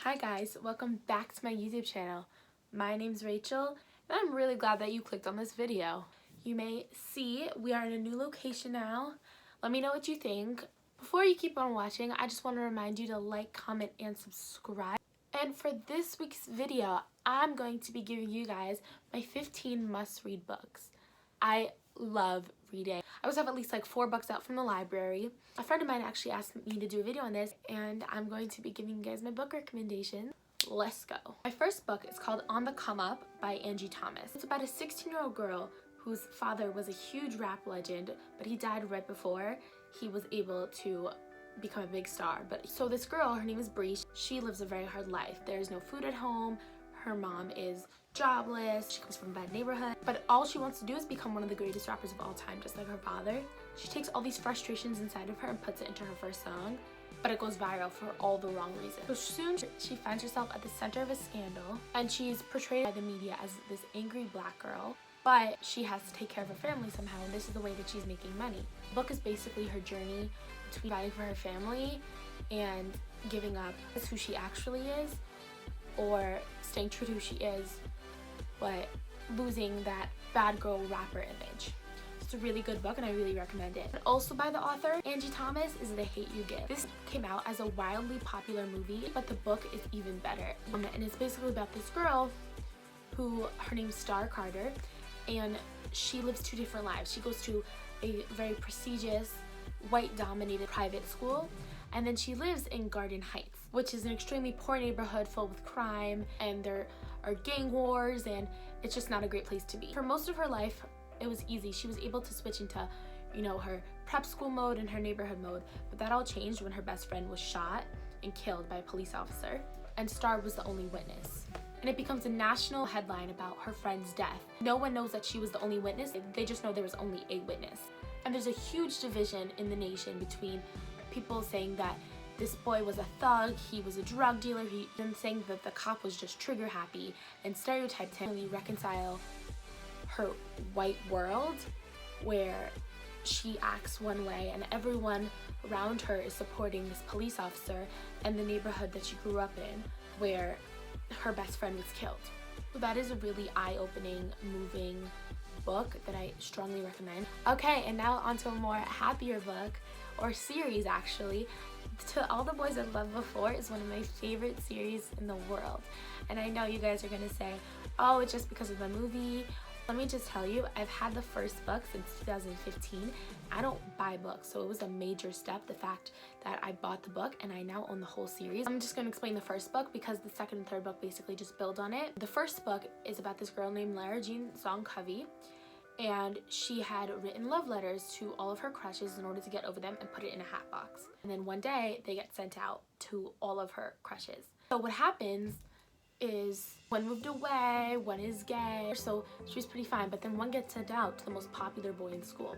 Hi guys, welcome back to my YouTube channel. My name's Rachel and I'm really glad that you clicked on this video. You may see we are in a new location now. Let me know what you think. Before you keep on watching, I just want to remind you to like, comment, and subscribe. And for this week's video, I'm going to be giving you guys my 15 must-read books. I love reading. I always have at least like 4 books out from the library. A friend of mine actually asked me to do a video on this, and I'm going to be giving you guys my book recommendations. Let's go. My first book is called On the Come Up by Angie Thomas. It's about a 16-year-old girl whose father was a huge rap legend, but he died right before he was able to become a big star. So this girl, her name is Bree, she lives a very hard life. There's no food at home. Her mom is jobless. She comes from a bad neighborhood, but all she wants to do is become one of the greatest rappers of all time, just like her father. She takes all these frustrations inside of her and puts it into her first song, but it goes viral for all the wrong reasons. So soon she finds herself at the center of a scandal, and she's portrayed by the media as this angry black girl, but she has to take care of her family somehow, and this is the way that she's making money. The book is basically her journey between fighting for her family and giving up as who she actually is, or staying true to who she is, but losing that bad girl rapper image. It's a really good book and I really recommend it. And also by the author, Angie Thomas, is The Hate U Give. This came out as a wildly popular movie, but the book is even better. And it's basically about this girl who, her name's Star Carter, and she lives 2 different lives. She goes to a very prestigious, white-dominated private school, and then she lives in Garden Heights, which is an extremely poor neighborhood filled with crime, and there are gang wars, and it's just not a great place to be. For most of her life, it was easy. She was able to switch into, her prep school mode and her neighborhood mode, but that all changed when her best friend was shot and killed by a police officer, and Star was the only witness. And it becomes a national headline about her friend's death. No one knows that she was the only witness. They just know there was only a witness. And there's a huge division in the nation between people saying that this boy was a thug, he was a drug dealer, and saying that the cop was just trigger happy and stereotyped him. Really reconcile her white world where she acts one way and everyone around her is supporting this police officer, and the neighborhood that she grew up in where her best friend was killed. So that is a really eye-opening, moving book that I strongly recommend. Okay, and now onto a more happier book, or series actually. To All the Boys I've Loved Before is one of my favorite series in the world. And I know you guys are gonna say, oh, it's just because of the movie. Let me just tell you, I've had the first book since 2015. I don't buy books, so it was a major step, the fact that I bought the book and I now own the whole series. I'm just gonna explain the first book because the second and third book basically just build on it. The first book is about this girl named Lara Jean Song-Covey, and she had written love letters to all of her crushes in order to get over them and put it in a hat box. And then one day they get sent out to all of her crushes. So what happens is one moved away, one is gay, so she was pretty fine, but then one gets sent out to the most popular boy in school.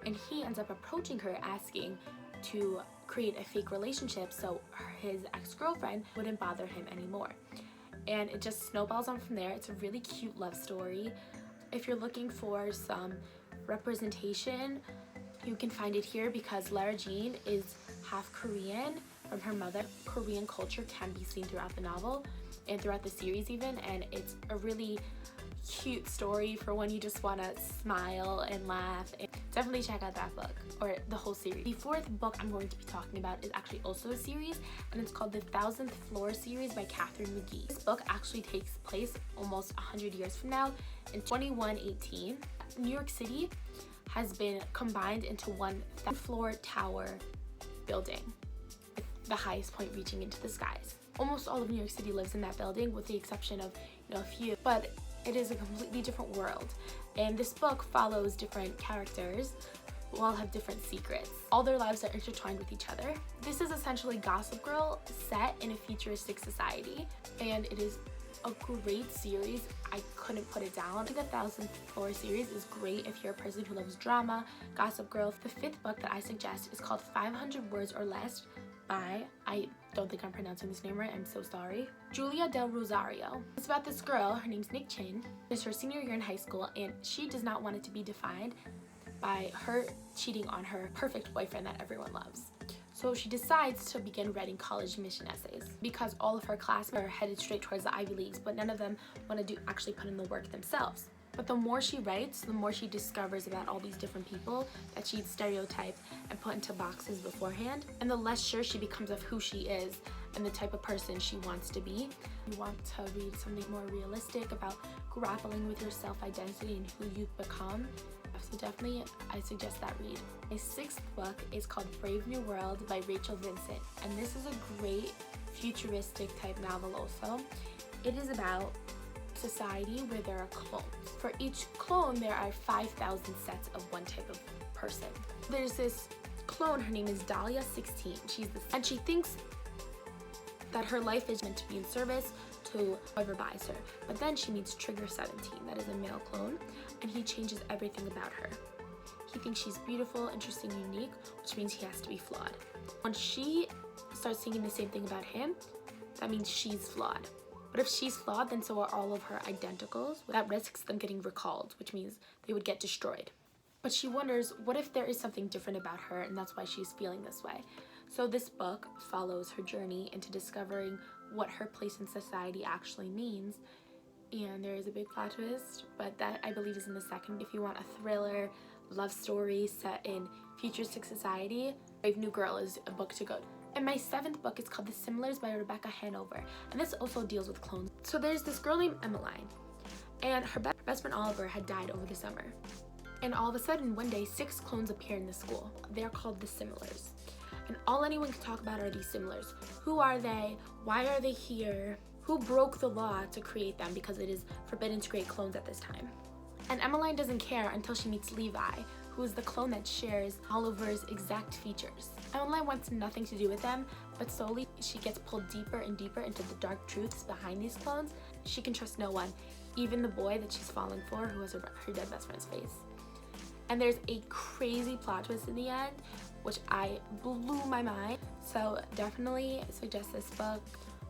And he ends up approaching her asking to create a fake relationship so his ex-girlfriend wouldn't bother him anymore. And it just snowballs on from there. It's a really cute love story. If you're looking for some representation, you can find it here because Lara Jean is half Korean from her mother. Korean culture can be seen throughout the novel and throughout the series even, and it's a really cute story for when you just want to smile and laugh. And definitely check out that book, or the whole series. The 4th book I'm going to be talking about is actually also a series, and it's called the Thousandth Floor series by Katherine McGee. This book actually takes place almost 100 years from now in 2118. New York City has been combined into one 1,000 floor tower building, with the highest point reaching into the skies. Almost all of New York City lives in that building with the exception of a few, but it is a completely different world. And this book follows different characters who all have different secrets. All their lives are intertwined with each other. This is essentially Gossip Girl set in a futuristic society, and it is a great series. I couldn't put it down. I think the Thousandth Floor series is great if you're a person who loves drama, Gossip Girl. The 5th book that I suggest is called 500 Words or Less by, I don't think I'm pronouncing this name right, I'm so sorry, Julia Del Rosario. It's about this girl, her name's Nick Chin. It's her senior year in high school, and she does not want it to be defined by her cheating on her perfect boyfriend that everyone loves. So she decides to begin writing college admission essays because all of her classmates are headed straight towards the Ivy Leagues, but none of them want to actually put in the work themselves. But the more she writes, the more she discovers about all these different people that she'd stereotyped and put into boxes beforehand, and the less sure she becomes of who she is and the type of person she wants to be. You want to read something more realistic about grappling with your self-identity and who you've become. So definitely, I suggest that read. My 6th book is called Brave New World by Rachel Vincent, and this is a great futuristic type novel also. It is about society where there are clones. For each clone, there are 5,000 sets of one type of person. There's this clone, her name is Dahlia 16. And she thinks that her life is meant to be in service to whoever buys her. But then she meets Trigger 17, that is a male clone, and he changes everything about her. He thinks she's beautiful, interesting, unique, which means he has to be flawed. When she starts thinking the same thing about him, that means she's flawed. But if she's flawed, then so are all of her identicals. That risks them getting recalled, which means they would get destroyed. But she wonders, what if there is something different about her, and that's why she's feeling this way? So this book follows her journey into discovering what her place in society actually means. And there is a big plot twist, but that I believe is in the 2nd. If you want a thriller, love story set in futuristic society, Brave New Girl is a book to go to. And my 7th book is called The Similars by Rebecca Hanover, and this also deals with clones. So there's this girl named Emmeline, and her best friend Oliver had died over the summer. And all of a sudden, one day, 6 clones appear in the school. They're called the Similars. And all anyone can talk about are these Similars. Who are they? Why are they here? Who broke the law to create them, because it is forbidden to create clones at this time. And Emmeline doesn't care until she meets Levi, who is the clone that shares Oliver's exact features. Emmeline wants nothing to do with them, but slowly she gets pulled deeper and deeper into the dark truths behind these clones. She can trust no one, even the boy that she's falling for, who has her dead best friend's face. And there's a crazy plot twist in the end, which I blew my mind. So definitely suggest this book.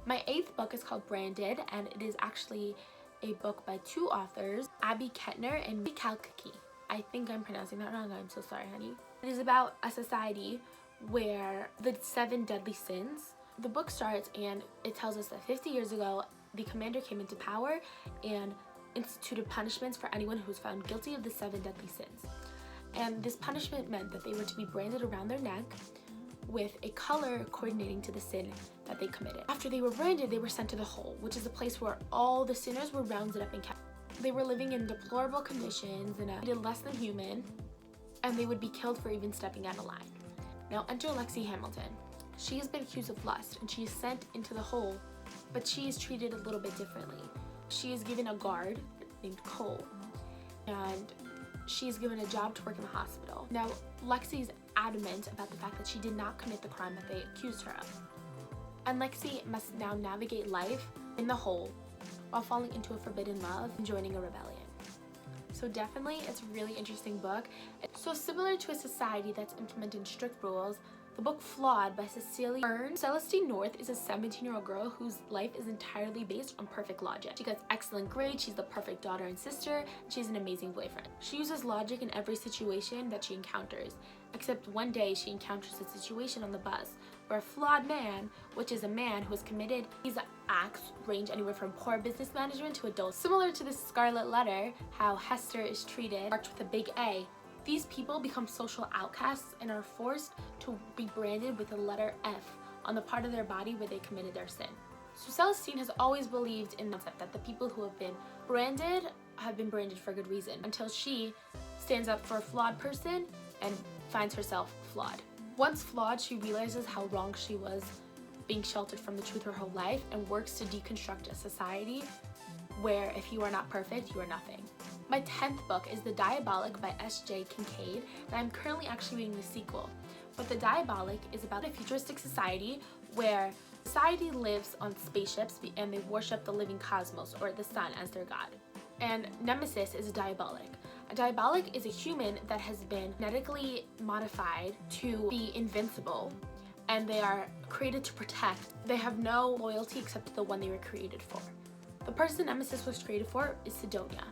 My 8th book is called Branded, and it is actually a book by 2 authors, Abby Ketner and Kaliciki. I think I'm pronouncing that wrong. I'm so sorry, honey. It is about a society where the 7 deadly sins. The book starts and it tells us that 50 years ago, the commander came into power and instituted punishments for anyone who was found guilty of the 7 deadly sins. And this punishment meant that they were to be branded around their neck with a color coordinating to the sin that they committed. After they were branded, they were sent to the hole, which is a place where all the sinners were rounded up and kept. They were living in deplorable conditions and treated less than human, and they would be killed for even stepping out of line. Now enter Lexi Hamilton. She has been accused of lust, and she is sent into the hole, but she is treated a little bit differently. She is given a guard named Cole, and she is given a job to work in the hospital. Now, Lexi is adamant about the fact that she did not commit the crime that they accused her of. And Lexi must now navigate life in the hole while falling into a forbidden love and joining a rebellion. So definitely, it's a really interesting book. So similar to a society that's implementing strict rules, the book Flawed by Cecelia Ahern. Celestine North is a 17-year-old girl whose life is entirely based on perfect logic. She gets excellent grades, she's the perfect daughter and sister, and she's an amazing boyfriend. She uses logic in every situation that she encounters, except one day she encounters a situation on the bus where a flawed man, which is a man who has committed these acts, range anywhere from poor business management to adults. Similar to the Scarlet Letter, how Hester is treated, marked with a big A, these people become social outcasts and are forced to be branded with the letter F on the part of their body where they committed their sin. So Celestine has always believed in the concept that the people who have been branded for good reason, until she stands up for a flawed person and finds herself flawed. Once flawed, she realizes how wrong she was being sheltered from the truth her whole life and works to deconstruct a society where if you are not perfect, you are nothing. My 10th book is The Diabolic by S.J. Kincaid, and I'm currently actually reading the sequel. But The Diabolic is about a futuristic society where society lives on spaceships and they worship the living cosmos, or the sun, as their god. And Nemesis is a diabolic. A diabolic is a human that has been genetically modified to be invincible, and they are created to protect. They have no loyalty except the one they were created for. The person Nemesis was created for is Sidonia.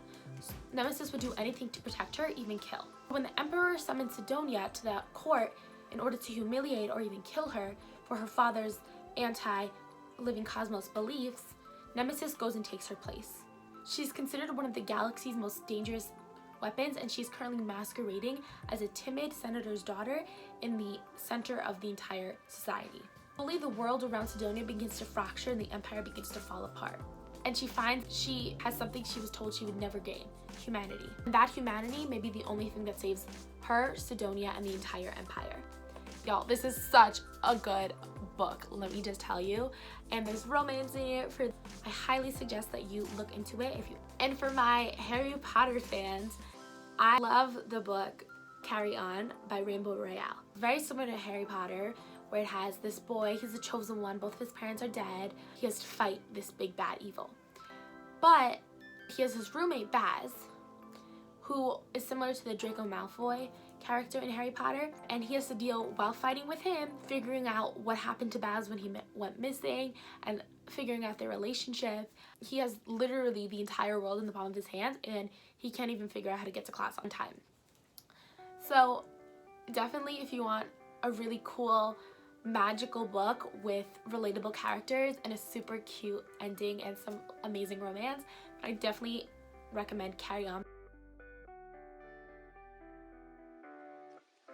Nemesis would do anything to protect her, even kill. When the Emperor summoned Sidonia to the court in order to humiliate or even kill her for her father's anti-living cosmos beliefs, Nemesis goes and takes her place. She's considered one of the galaxy's most dangerous weapons, and she's currently masquerading as a timid senator's daughter in the center of the entire society. Slowly, the world around Sidonia begins to fracture and the empire begins to fall apart. And she finds she has something she was told she would never gain: humanity. And that humanity may be the only thing that saves her, Sidonia, and the entire empire. Y'all, this is such a good book, let me just tell you. And there's romance in it. I highly suggest that you look into it. And for my Harry Potter fans, I love the book Carry On by Rainbow Royale. Very similar to Harry Potter, where it has this boy, he's the chosen one, both of his parents are dead, he has to fight this big bad evil. But he has his roommate Baz, who is similar to the Draco Malfoy character in Harry Potter, and he has to deal, while fighting with him, figuring out what happened to Baz when he went missing and figuring out their relationship. He has literally the entire world in the palm of his hand, and he can't even figure out how to get to class on time. So definitely, if you want a really cool magical book with relatable characters and a super cute ending and some amazing romance, I definitely recommend Carry On.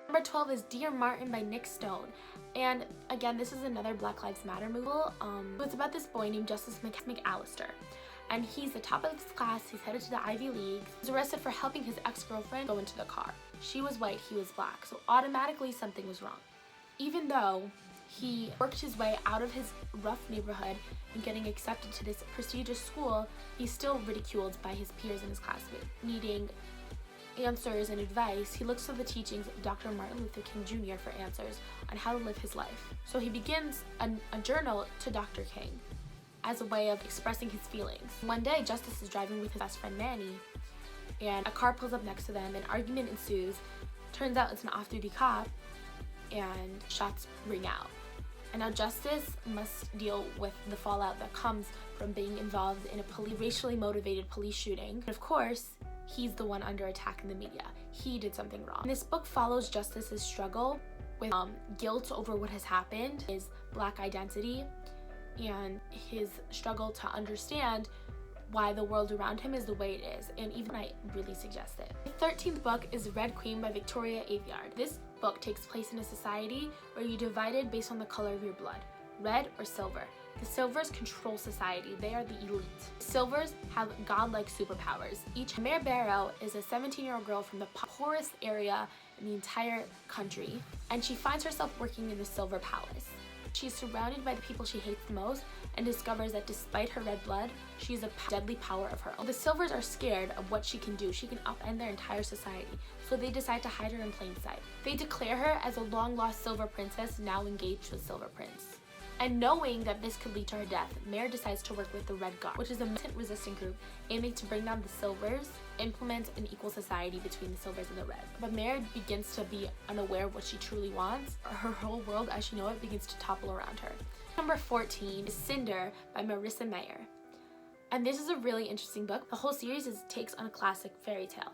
Number 12 is Dear Martin by Nick Stone. And again, this is another Black Lives Matter movie. It's about this boy named Justice McAllister. And he's the top of his class, he's headed to the Ivy League. He's arrested for helping his ex-girlfriend go into the car. She was white, he was black, so automatically something was wrong. Even though he worked his way out of his rough neighborhood and getting accepted to this prestigious school, he's still ridiculed by his peers and his classmates. Needing answers and advice, he looks to the teachings of Dr. Martin Luther King Jr. for answers on how to live his life. So he begins a journal to Dr. King as a way of expressing his feelings. One day, Justice is driving with his best friend Manny, and a car pulls up next to them, an argument ensues. Turns out it's an off-duty cop, and shots ring out. And now Justice must deal with the fallout that comes from being involved in a racially motivated police shooting. And of course, he's the one under attack in the media. He did something wrong. And this book follows Justice's struggle with guilt over what has happened, his black identity, and his struggle to understand why the world around him is the way it is. And even I really suggest it. The 13th book is Red Queen by Victoria Aveyard. This book takes place in a society where you're divided based on the color of your blood, red or silver. The Silvers control society. They are the elite. The Silvers have godlike superpowers. Mare Barrow is a 17-year-old girl from the poorest area in the entire country, and she finds herself working in the Silver Palace. She's surrounded by the people she hates the most and discovers that despite her red blood, she's a deadly power of her own. The Silvers are scared of what she can do. She can upend their entire society, so they decide to hide her in plain sight. They declare her as a long-lost Silver Princess now engaged to a Silver Prince. And knowing that this could lead to her death, Meyer decides to work with the Red Guard, which is a militant resistant group aiming to bring down the Silvers, implement an equal society between the Silvers and the Red. But Meyer begins to be unaware of what she truly wants. Her whole world as she knows it begins to topple around her. Number 14 is Cinder by Marissa Meyer. And this is a really interesting book. The whole series takes on a classic fairy tale.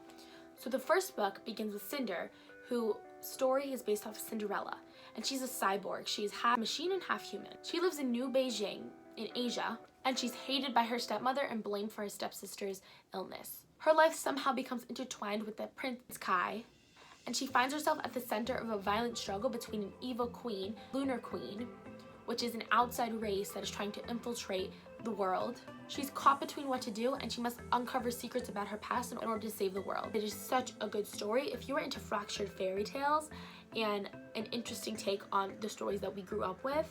So the first book begins with Cinder, whose story is based off of Cinderella. And she's a cyborg. She's half machine and half human. She lives in New Beijing in Asia, and she's hated by her stepmother and blamed for her stepsister's illness. Her life somehow becomes intertwined with the Prince Kai, and she finds herself at the center of a violent struggle between an evil queen, Lunar Queen, which is an outside race that is trying to infiltrate the world. She's caught between what to do, and she must uncover secrets about her past in order to save the world. It is such a good story. If you are into fractured fairy tales and an interesting take on the stories that we grew up with,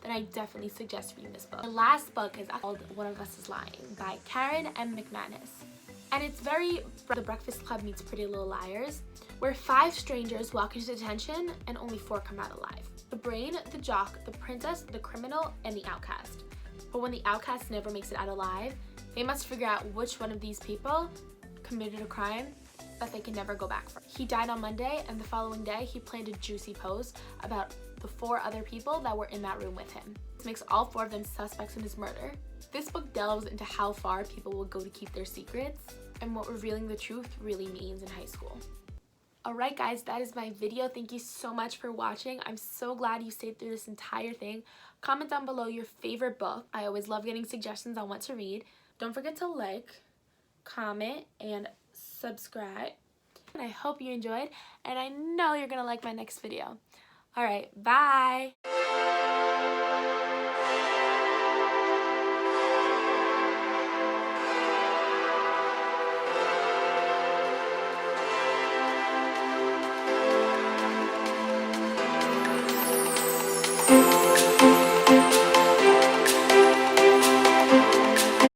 then I definitely suggest reading this book. The last book is called One of Us is Lying by Katherine and McManus. And it's very The Breakfast Club meets Pretty Little Liars, where 5 strangers walk into detention and only 4 come out alive. The brain, the jock, the princess, the criminal, and the outcast. But when the outcast never makes it out alive, they must figure out which one of these people committed a crime that they can never go back from. He died on Monday, and the following day he planned a juicy post about the 4 other people that were in that room with him. This makes all 4 of them suspects in his murder. This book delves into how far people will go to keep their secrets and what revealing the truth really means in high school. Alright guys, that is my video. Thank you so much for watching. I'm so glad you stayed through this entire thing. Comment down below your favorite book. I always love getting suggestions on what to read. Don't forget to like, comment, and subscribe. And I hope you enjoyed, and I know you're going to like my next video. Alright, bye!